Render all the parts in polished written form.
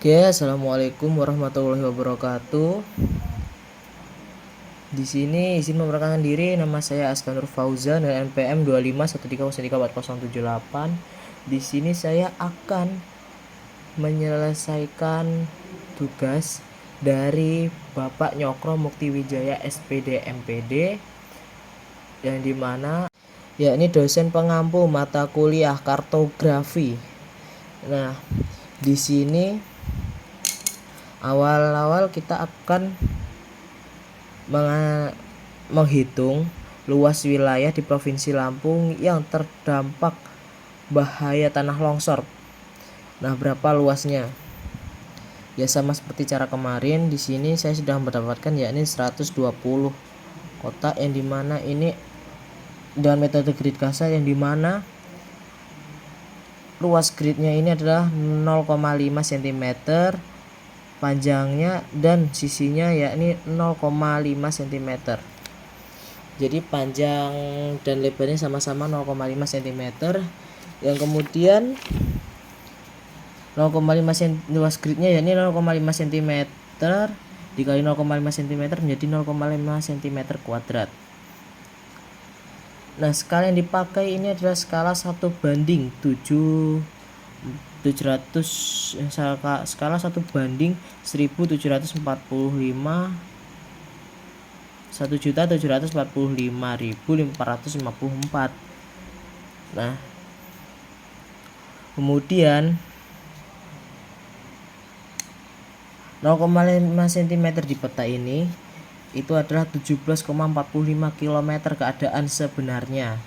Oke, assalamualaikum warahmatullahi wabarakatuh. Di sini izin memperkenalkan diri, nama saya Askanur Fauzan dan NPM 2513134078. Di sini saya akan menyelesaikan tugas dari Bapak Nyokro Muktiwijaya SPD MPD, yang dimana yakni dosen pengampu mata kuliah kartografi. Nah, di sini awal-awal kita akan menghitung luas wilayah di Provinsi Lampung yang terdampak bahaya tanah longsor. Nah, berapa luasnya? Ya sama seperti cara kemarin, di sini saya sudah mendapatkan yakni 120 kotak, yang dimana ini dengan metode grid kasar, yang dimana luas gridnya ini adalah 0,5 cm panjangnya dan sisinya yakni 0,5 cm. Jadi panjang dan lebarnya sama-sama 0,5 cm. Yang kemudian 0,5 cm luas gridnya yakni 0,5 cm dikali 0,5 cm menjadi 0,5 cm kuadrat. Nah, skala yang dipakai ini adalah skala 1/700, skala 1/1745 1.745.554. Nah, kemudian 0,5 cm di peta ini itu adalah 17,45 km keadaan sebenarnya,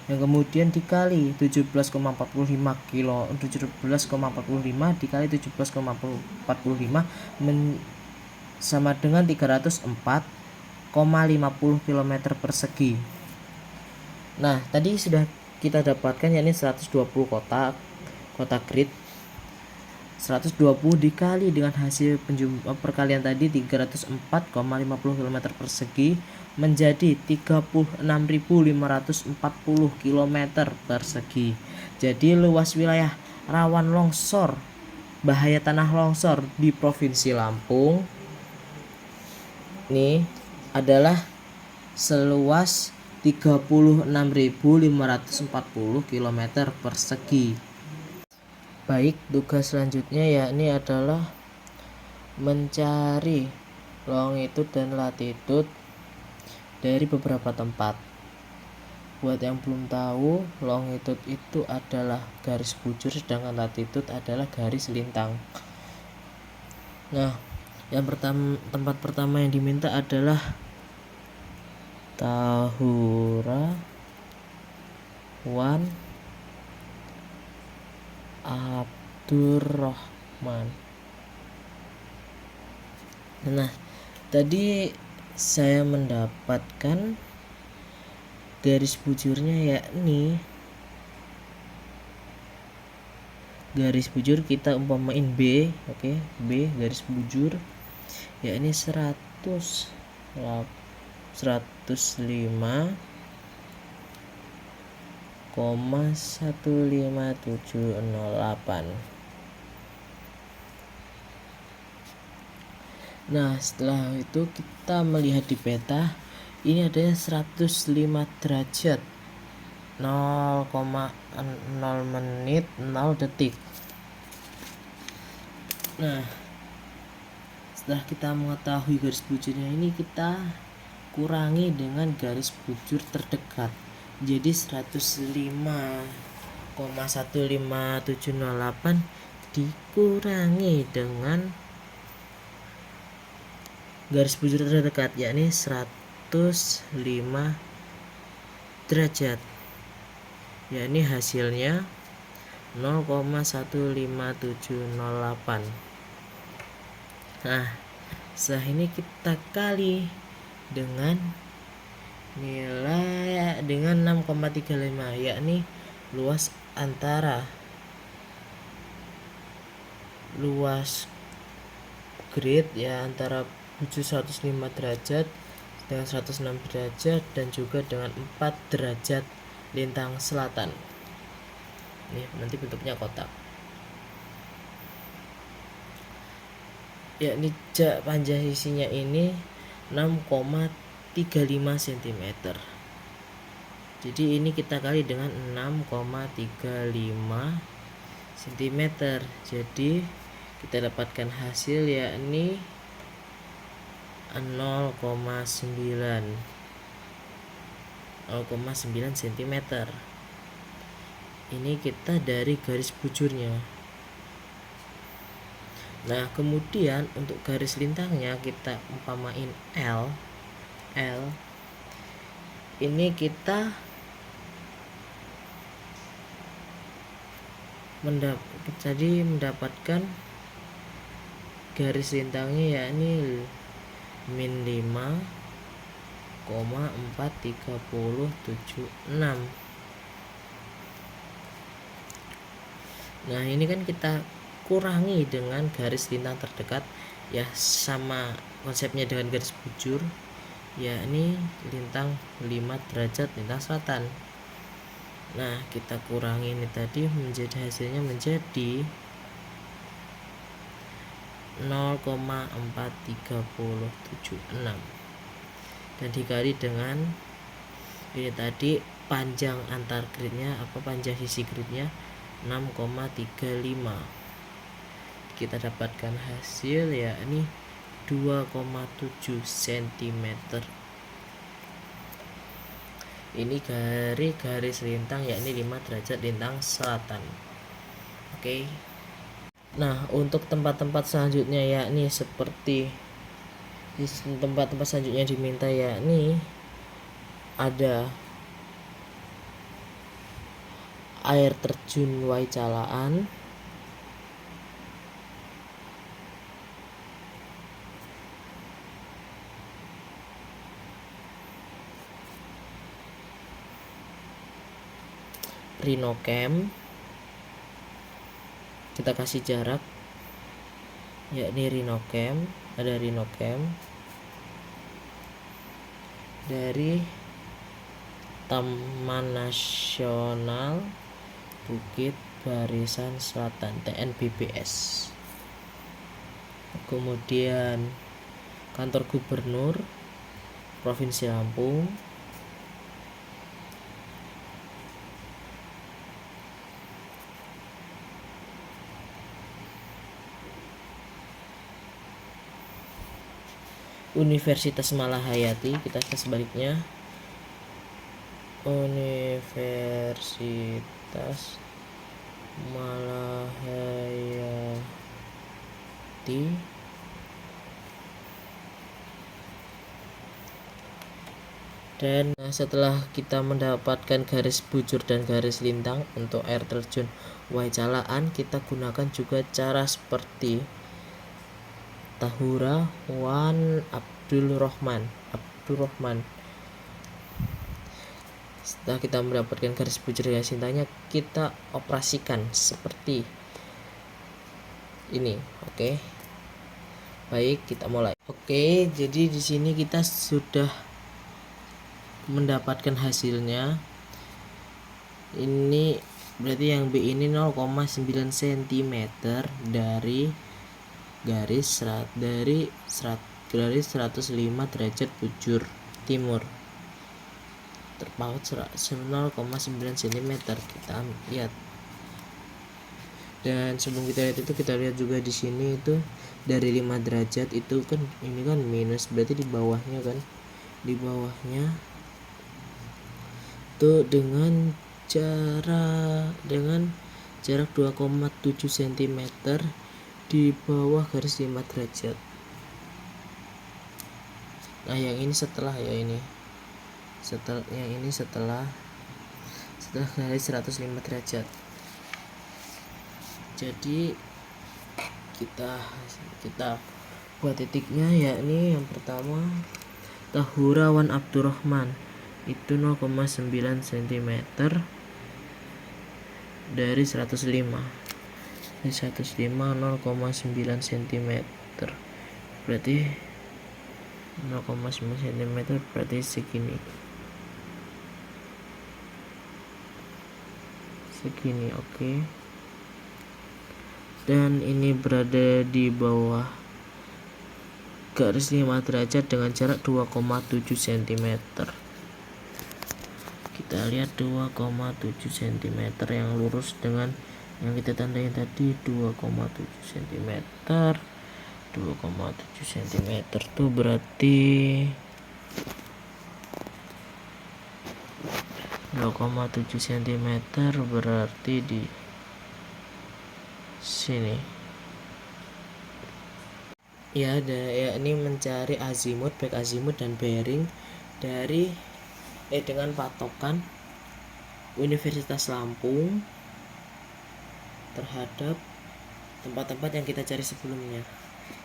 yang kemudian dikali 17,45 dikali 17,45 sama dengan 304,50 km persegi. Nah, tadi sudah kita dapatkan yakni 120 kotak grid. 120 dikali dengan hasil perkalian tadi 304,50 km persegi menjadi 36.540 km persegi. Jadi luas wilayah rawan longsor, bahaya tanah longsor di Provinsi Lampung ini adalah seluas 36.540 km persegi. Baik, tugas selanjutnya yakni adalah mencari longitude dan latitude dari beberapa tempat. Buat yang belum tahu, longitude itu adalah garis bujur, sedangkan latitude adalah garis lintang. Nah, tempat pertama yang diminta adalah Tahura Wan Abdurrahman. Nah, tadi saya mendapatkan garis bujurnya yakni garis bujur kita umpamain B, oke, B garis bujur yakni 105,15708. Nah, setelah itu kita melihat di peta, ini adanya 105 derajat, 0,0 menit 0 detik. Nah, setelah kita mengetahui garis bujurnya ini, kita kurangi dengan garis bujur terdekat. Jadi 105,15708 dikurangi dengan garis bujur terdekat yakni 105 derajat, yakni hasilnya 0,15708. Nah, setelah ini kita kali dengan nilai dengan 6,35, yakni luas antara luas grid ya antara bujur 105 derajat dengan 106 derajat dan juga dengan 4 derajat lintang selatan. Ini nanti bentuknya kotak. yakni panjang sisinya ini 6,35 cm. Jadi ini kita kali dengan 6,35 cm. Jadi kita dapatkan hasil yakni 0,9 cm. Ini kita dari garis bujurnya. Nah, kemudian untuk garis lintangnya kita umpamain L. Ini kita mendapatkan garis lintangnya yakni min 5,43076. Nah, ini kan kita kurangi dengan garis lintang terdekat, ya sama konsepnya dengan garis bujur, yakni lintang 5 derajat lintang selatan. Nah, kita kurangi ini tadi menjadi hasilnya menjadi 0,43076 dan dikali dengan ini tadi panjang antar gridnya, panjang sisi gridnya 6,35. Kita dapatkan hasil yakni 2,7 cm. Ini garis lintang yakni 5 derajat lintang selatan. Oke. Nah, untuk tempat-tempat selanjutnya yakni seperti di tempat-tempat selanjutnya diminta yakni ada air terjun Waicalaan, Rhino Camp. Kita kasih jarak yakni Rhino Camp, ada Rhino Camp dari Taman Nasional Bukit Barisan Selatan TNBBS. Kemudian kantor gubernur Provinsi Lampung, Universitas Malahayati, kita sebaliknya Universitas Malahayati, dan setelah kita mendapatkan garis bujur dan garis lintang untuk air terjun Waicalaan, kita gunakan juga cara seperti Tahura Wan Abdurrahman. Setelah kita mendapatkan garis bujur dan garis lintangnya, kita operasikan seperti ini. Oke. Baik, kita mulai. Oke, jadi di sini kita sudah mendapatkan hasilnya. Ini berarti yang B ini 0,9 cm dari garis 105 derajat bujur timur, terpaut 0,9 cm. Kita lihat, dan sebelum kita lihat itu kita lihat juga di sini itu dari 5 derajat itu kan ini kan minus, berarti di bawahnya kan, di bawahnya tuh dengan jarak 2,7 cm di bawah garis 5 derajat. Nah, yang ini setelah garis 105 derajat. Jadi kita buat titiknya yakni yang pertama Tahura Wan Abdurrahman itu 0,9 cm dari 105. Dari 105 0,9 cm berarti 0,9 cm berarti segini. Oke. Dan ini berada di bawah garis 5 derajat dengan jarak 2,7 cm. Kita lihat 2,7 cm yang lurus dengan yang kita tandain tadi 2,7 cm. 2,7 cm tuh berarti 2,7 cm berarti di sini ya. Ini mencari azimut, baik azimut dan bearing dari dengan patokan Universitas Lampung terhadap tempat-tempat yang kita cari sebelumnya.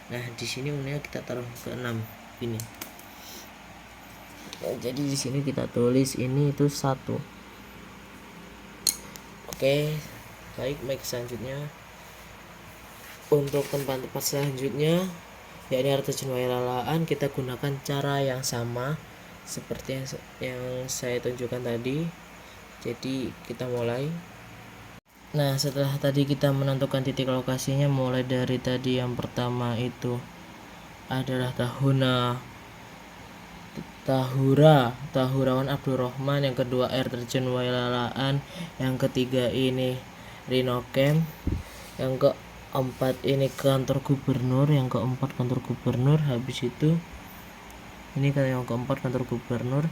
Nah, di sini unnya kita taruh ke 6 ini. Nah, jadi di sini kita tulis ini itu 1. Oke, baik selanjutnya untuk tempat-tempat selanjutnya ya ini air terjun Wailalaan, kita gunakan cara yang sama seperti yang saya tunjukkan tadi. Jadi kita mulai. Nah, setelah tadi kita menentukan titik lokasinya, mulai dari tadi yang pertama itu adalah Tahurawan Abdurrahman, yang kedua air terjun Wailalaan, yang ketiga ini Rhino Camp, yang keempat ini kantor gubernur, yang keempat kantor gubernur. Habis itu ini kan yang keempat kantor gubernur,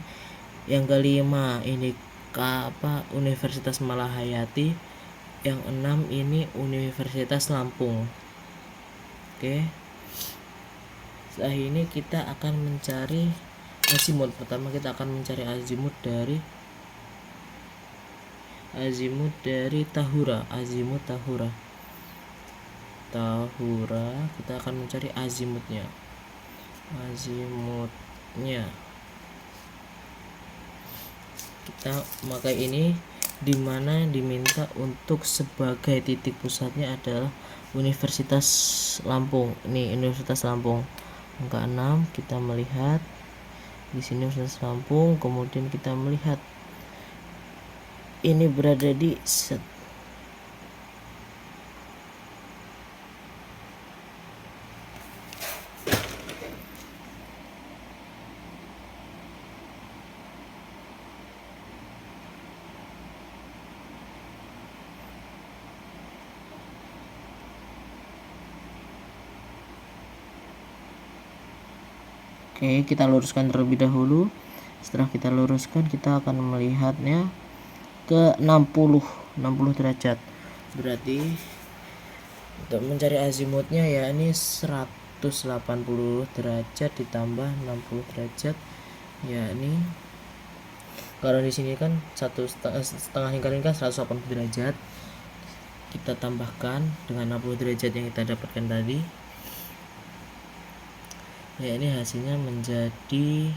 yang kelima ini Universitas Malahayati, yang 6 ini Universitas Lampung. Oke, setelah ini kita akan mencari azimut. Pertama kita akan mencari azimut dari Tahura. Kita akan mencari azimutnya. Kita pakai ini, dimana diminta untuk sebagai titik pusatnya adalah Universitas Lampung. Ini Universitas Lampung angka 6. Kita melihat di sini Universitas Lampung, kemudian kita melihat ini berada di Oke, kita luruskan terlebih dahulu. Setelah kita luruskan, kita akan melihatnya ke 60 derajat. Berarti untuk mencari azimutnya ya ini 180 derajat ditambah 60 derajat. Ya ini kalau di sini kan setengah lingkaran kan 180 derajat. Kita tambahkan dengan 60 derajat yang kita dapatkan tadi. Ya ini hasilnya menjadi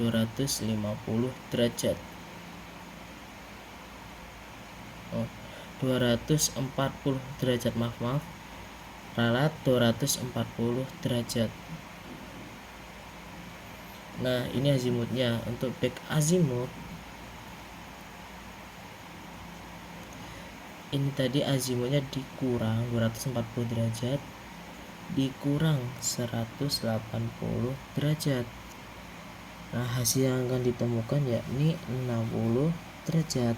250 derajat. 240 derajat, maaf. Ralat 240 derajat. Nah, ini azimutnya. Untuk back azimut ini tadi azimutnya dikurang 240 derajat dikurang 180 derajat. Nah, hasil yang akan ditemukan yakni 60 derajat.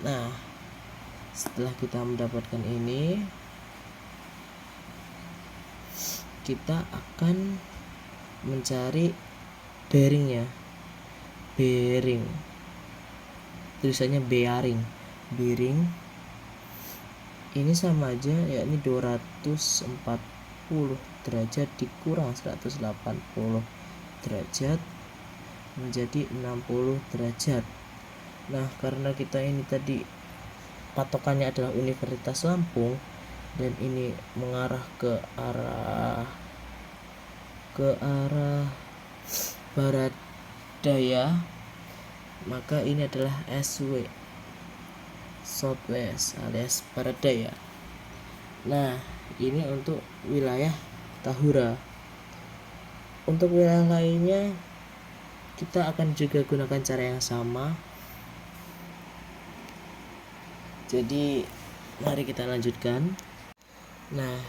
Nah, setelah kita mendapatkan ini, kita akan mencari bearingnya. Bearing, tulisannya bearing ini sama aja, yakni 240 derajat dikurang 180 derajat menjadi 60 derajat. Nah, karena kita ini tadi patokannya adalah Universitas Lampung dan ini mengarah ke arah barat daya, maka ini adalah SW, Southwest alias barat daya. Nah, ini untuk wilayah Tahura. Untuk wilayah lainnya kita akan juga gunakan cara yang sama. Jadi Mari kita lanjutkan. Nah,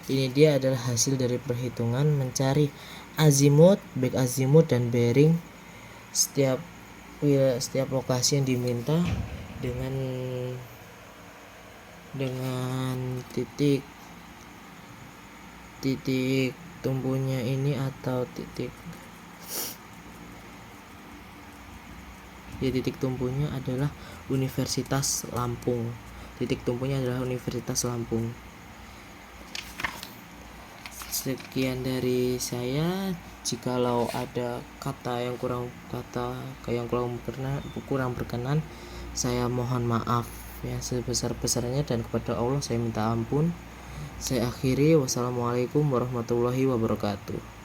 ini dia adalah hasil dari perhitungan mencari azimut, baik azimut dan bearing setiap lokasi yang diminta dengan titik tumpunya ini atau titik tumpunya adalah Universitas Lampung. Titik tumpunya adalah Universitas Lampung. Sekian dari saya. Jikalau ada kata yang kurang berkenan, saya mohon maaf ya sebesar-besarnya, dan kepada Allah saya minta ampun. Saya akhiri. Wassalamualaikum warahmatullahi wabarakatuh.